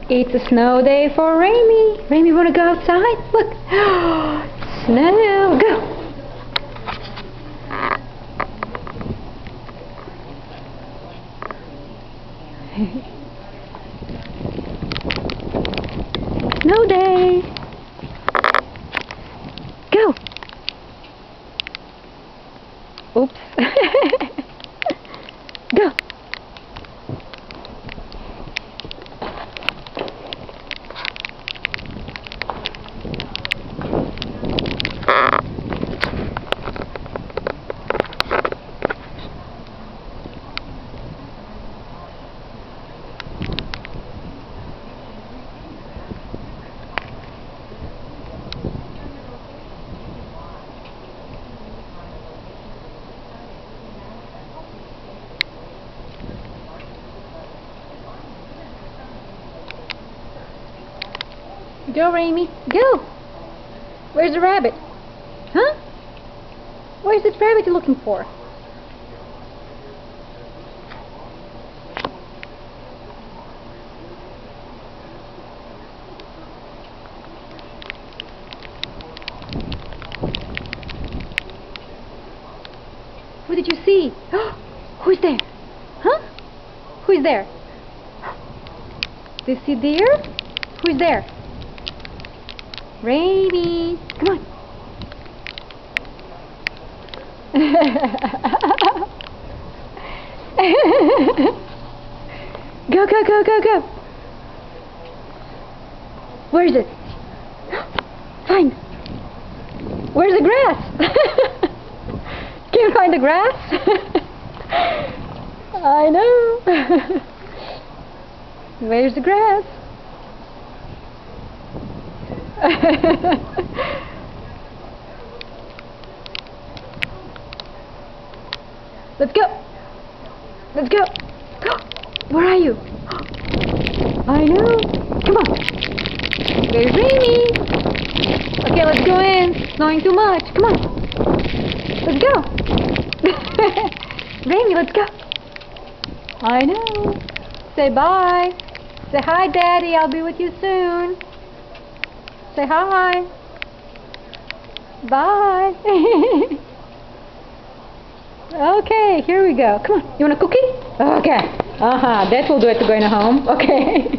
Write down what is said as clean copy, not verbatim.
It's a snow day for Raimi. Raimi, wanna go outside? Look. Snow. Go. Snow day. Go. Oops. Go. Go, Raimi. Go. Where's the rabbit? Huh? Where's this rabbit you're looking for? What did you see? Who's there? Huh? Who's there? Do you see deer? Who's there? Raimi, come on. Go, go, go, go, go. Where is it? Find. Where's the grass? Can you find the grass? I know. Where's the grass? Let's go. Let's go. Where are you? I know. Come on. Very rainy. Okay, let's go in. It's snowing too much. Come on. Let's go. Rainy, let's go. I know. Say bye. Say hi, Daddy. I'll be with you soon. Say hi. Bye. Okay, here we go. Come on. You want a cookie? Okay. That will do it to going home. Okay.